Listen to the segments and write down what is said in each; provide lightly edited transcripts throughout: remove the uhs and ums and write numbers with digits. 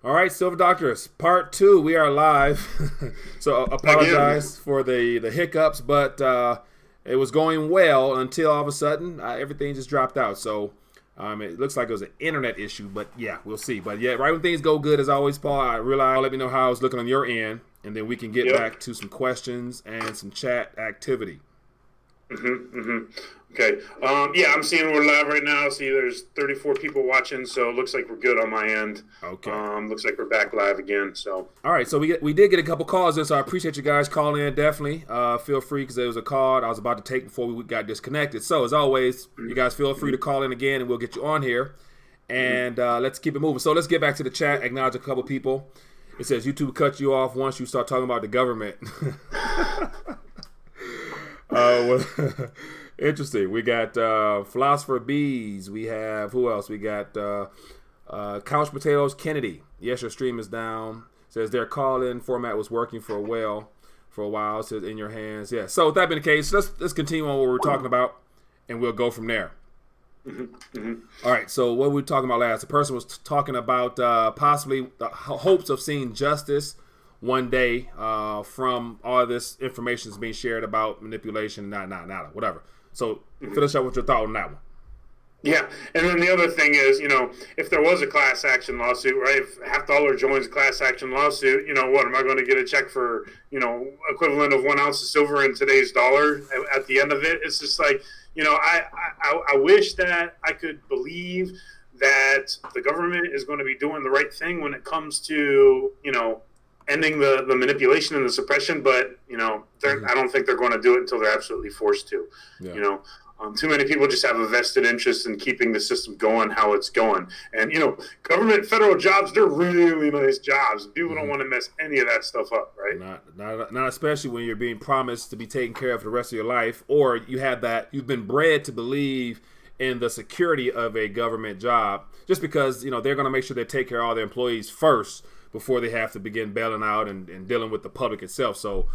All right, Silver Doctors, part two. We are live. So Again. apologize for the hiccups, but it was going well until all of a sudden everything just dropped out. So it looks like it was an internet issue, but yeah, we'll see. But yeah, right when things go good, as always, Paul, I realize let me know how it's looking on your end, and then we can get Yep. back to some questions and some chat activity. Okay. Yeah, I'm seeing we're live right now. See, there's 34 people watching, so it looks like we're good on my end. Okay. Looks like we're back live again. So. All right, so we did get a couple calls in, so I appreciate you guys calling in. Definitely, feel free because there was a call I was about to take before we got disconnected. So as always, you guys feel free to call in again, and we'll get you on here. And let's keep it moving. So let's get back to the chat. Acknowledge a couple people. It says YouTube cut you off once you start talking about the government. Well, interesting. We got Philosopher Bees. We have who else? We got Couch Potatoes Kennedy. Yes, your stream is down. Says their call-in format was working for a while. Says in your hands. Yeah. So with that being the case, let's continue on what we're talking about, and we'll go from there. All right. So what were we talking about last? The person was talking about possibly the hopes of seeing justice one day from all this information that's being shared about manipulation, whatever. So finish up with your thought on that one. Yeah, and then the other thing is, if there was a class action lawsuit, right? If half dollar joins a class action lawsuit, what am I going to get a check for? Equivalent of 1 ounce of silver in today's dollar at the end of it? It's just like, I wish that I could believe that the government is going to be doing the right thing when it comes to, ending the manipulation and the suppression, but I don't think they're going to do it until they're absolutely forced to. Yeah. Too many people just have a vested interest in keeping the system going how it's going. And, government, federal jobs, they're really nice jobs. People don't want to mess any of that stuff up, right? Not especially when you're being promised to be taken care of for the rest of your life, or you've been bred to believe in the security of a government job just because, they're going to make sure they take care of all their employees first before they have to begin bailing out and dealing with the public itself. So,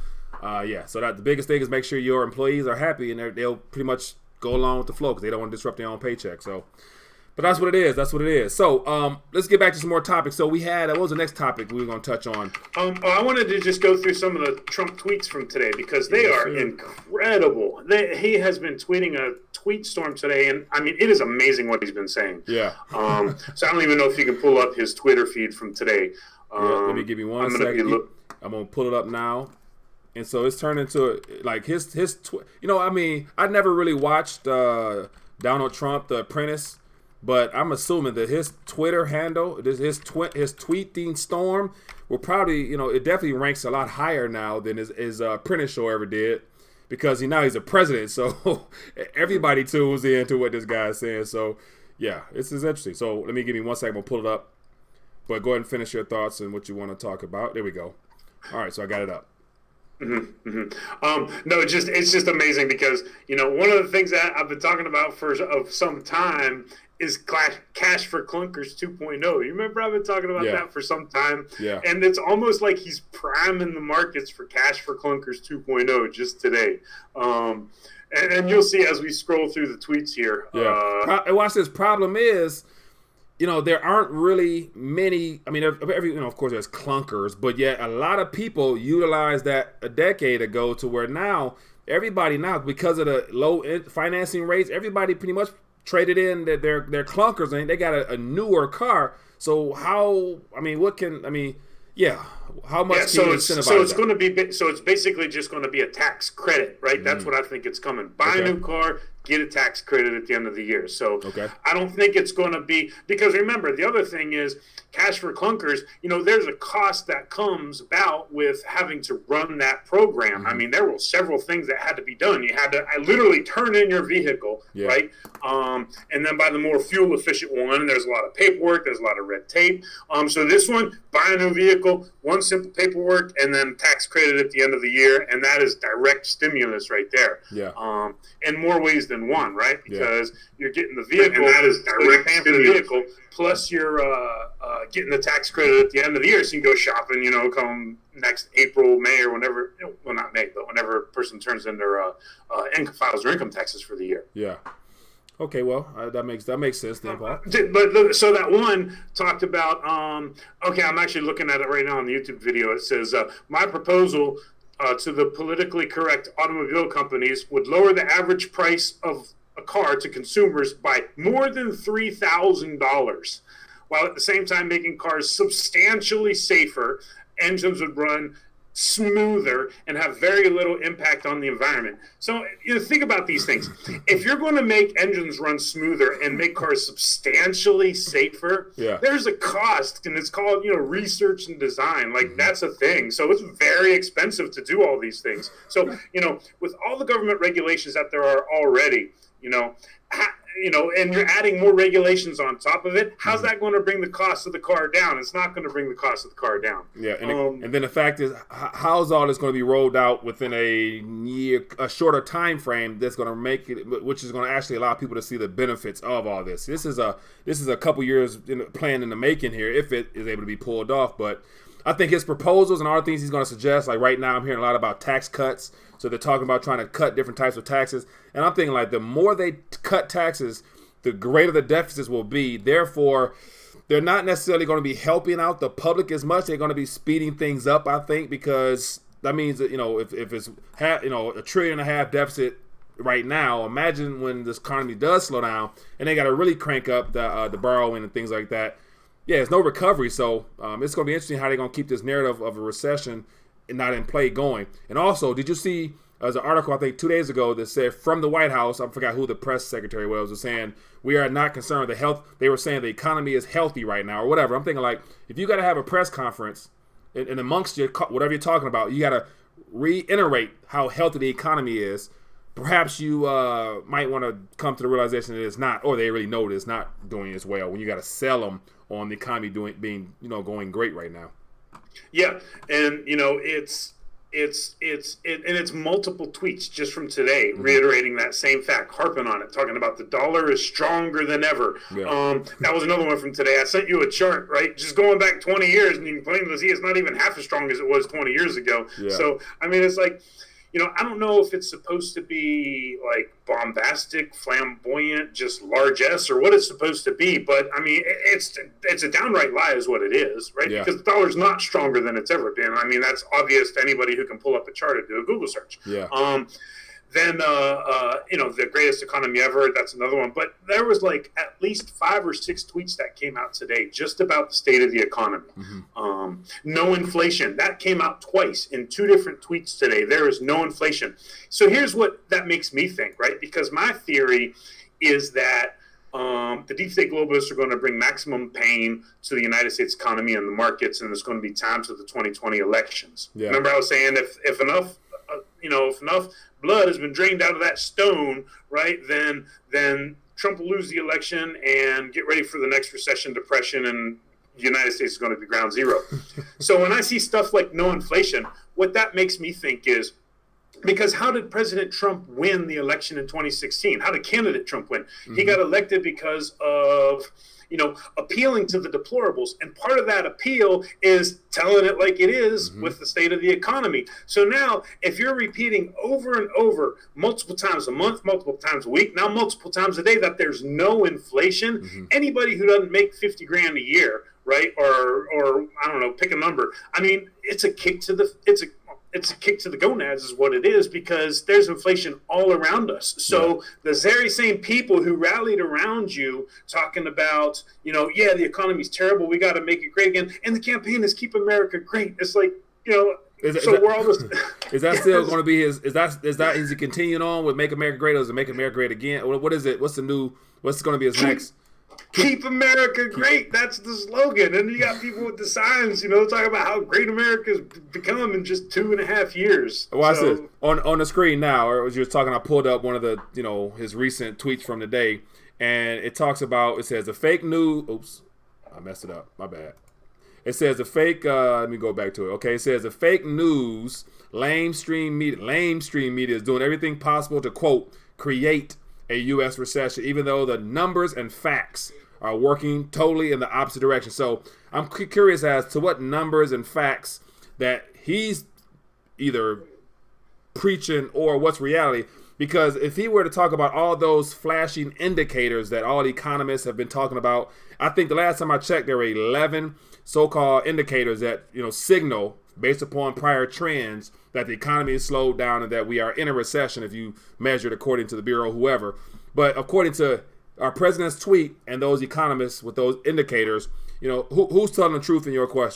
so that the biggest thing is make sure your employees are happy and they'll pretty much go along with the flow because they don't want to disrupt their own paycheck. So, but that's what it is. So, let's get back to some more topics. So we had, what was the next topic we were going to touch on? I wanted to just go through some of the Trump tweets from today because they are incredible. He has been tweeting a tweet storm today, and I mean, it is amazing what he's been saying. Yeah. So I don't even know if you can pull up his Twitter feed from today. Let me give you one second. I'm going to pull it up now. And so it's turned into like I never really watched Donald Trump, The Apprentice, but I'm assuming that his Twitter handle, his tweeting storm, will probably, it definitely ranks a lot higher now than his Apprentice show ever did, because now he's a president, so everybody tunes in to what this guy is saying. So yeah, this is interesting. So let me give you 1 second. I'll pull it up, but go ahead and finish your thoughts and what you want to talk about. There we go. All right, so I got it up. No, it's just amazing because one of the things that I've been talking about for some time is Cash for Clunkers 2.0. You remember I've been talking about that for some time, and it's almost like he's priming the markets for Cash for Clunkers 2.0 just today. And you'll see as we scroll through the tweets here. Watch this. Problem is, there aren't really many. I mean, of course, there's clunkers, but yet a lot of people utilized that a decade ago to where now everybody because of the low financing rates, everybody pretty much traded in their clunkers and they got a newer car. So how much can you incentivize? So it's going to be. So it's basically just going to be a tax credit, right? That's what I think it's coming. Buy a new car, get a tax credit at the end of the year. So I don't think it's going to be, because remember, the other thing is Cash for Clunkers, there's a cost that comes about with having to run that program. I mean, there were several things that had to be done. You had to literally turn in your vehicle, right? And then buy the more fuel efficient one. There's a lot of paperwork. There's a lot of red tape. So this one, buy a new vehicle, one simple paperwork, and then tax credit at the end of the year. And that is direct stimulus right there. In more ways than one, right? Because you're getting the vehicle, and that is direct paying for the vehicle, plus you're getting the tax credit at the end of the year, so you can go shopping, come next April, May, or whenever, well, not May, but whenever a person turns in their files their income taxes for the year. Yeah. Okay, well, that makes sense then, Paul. But so that one talked about. Okay, I'm actually looking at it right now on the YouTube video. It says my proposal to the politically correct automobile companies would lower the average price of a car to consumers by more than $3,000, while at the same time making cars substantially safer. Engines would run smoother and have very little impact on the environment. So think about these things. If you're going to make engines run smoother and make cars substantially safer, there's a cost, and it's called research and design. Like that's a thing. So it's very expensive to do all these things. So with all the government regulations that there are already, and you're adding more regulations on top of it, how's that going to bring the cost of the car down? It's not going to bring the cost of the car down. Yeah, and then the fact is, how's all this going to be rolled out within a shorter time frame that's going to make it, which is going to actually allow people to see the benefits of all this. This is a couple years plan in the making here, if it is able to be pulled off. But I think his proposals and all the things he's going to suggest, like right now I'm hearing a lot about tax cuts. So they're talking about trying to cut different types of taxes. And I'm thinking like the more they cut taxes, the greater the deficits will be. Therefore, they're not necessarily going to be helping out the public as much. They're going to be speeding things up, I think, because that means that, if it's $1.5 trillion deficit right now, imagine when this economy does slow down and they got to really crank up the borrowing and things like that. Yeah, there's no recovery. So it's going to be interesting how they're going to keep this narrative of a recession not in play going. And also, did you see there's an article I think 2 days ago that said from the White House, I forgot who the press secretary was saying we are not concerned with the health. They were saying the economy is healthy right now or whatever. I'm thinking like if you got to have a press conference and amongst your whatever you're talking about, you got to reiterate how healthy the economy is. Perhaps you might want to come to the realization that it's not, or they really know that it's not doing as well when you got to sell them on the economy being going great right now. Yeah, and it's multiple tweets just from today reiterating that same fact, harping on it, talking about the dollar is stronger than ever. Yeah. That was another one from today. I sent you a chart, right? Just going back 20 years, and you can plainly see it's not even half as strong as it was 20 years ago. Yeah. So, I mean, it's like, I don't know if it's supposed to be like bombastic, flamboyant, just largesse, or what it's supposed to be. But I mean, it's a downright lie, is what it is, right? Yeah. Because the dollar's not stronger than it's ever been. I mean, that's obvious to anybody who can pull up a chart and do a Google search. Yeah. Then the greatest economy ever. That's another one. But there was like at least 5 or 6 tweets that came out today just about the state of the economy. Mm-hmm. No inflation. That came out twice in 2 different tweets today. There is no inflation. So here's what that makes me think, right? Because my theory is that the deep state globalists are going to bring maximum pain to the United States economy and the markets, and there's going to be time to the 2020 elections. Yeah. Remember I was saying if enough blood has been drained out of that stone, right, then Trump will lose the election and get ready for the next recession, depression, and the United States is going to be ground zero. So when I see stuff like no inflation, what that makes me think is, because how did President Trump win the election in 2016? How did candidate Trump win? Mm-hmm. He got elected because of appealing to the deplorables. And part of that appeal is telling it like it is with the state of the economy. So now, if you're repeating over and over, multiple times a month, multiple times a week, now multiple times a day, that there's no inflation, anybody who doesn't make $50,000 a year, right, or I don't know, pick a number. I mean, it's a kick to the gonads is what it is, because there's inflation all around us. So the very same people who rallied around you talking about, the economy's terrible, we got to make it great again. And the campaign is Keep America Great. It's like, is that still going to be his? Is he continuing on with Make America Great, or is it Make America Great Again? What is it? What's going to be his next? Keep America Great. That's the slogan. And you got people with the signs, talking about how great America's become in just 2.5 years. Watch this. On the screen now, or as you were talking, I pulled up one of the, his recent tweets from the day, and it talks about, it says a fake news. Oops, I messed it up. My bad. It says a fake, let me go back to it. Okay, it says a fake news, lamestream media is doing everything possible to, quote, create a U.S. recession, even though the numbers and facts are working totally in the opposite direction. So I'm curious as to what numbers and facts that he's either preaching or what's reality Because if he were to talk about all those flashing indicators that all economists have been talking about, I think the last time I checked, there were 11 so-called indicators that signal, based upon prior trends, that the economy is slowed down and that we are in a recession if you measure it according to the Bureau, whoever. But according to our president's tweet and those economists with those indicators, who's telling the truth in your question?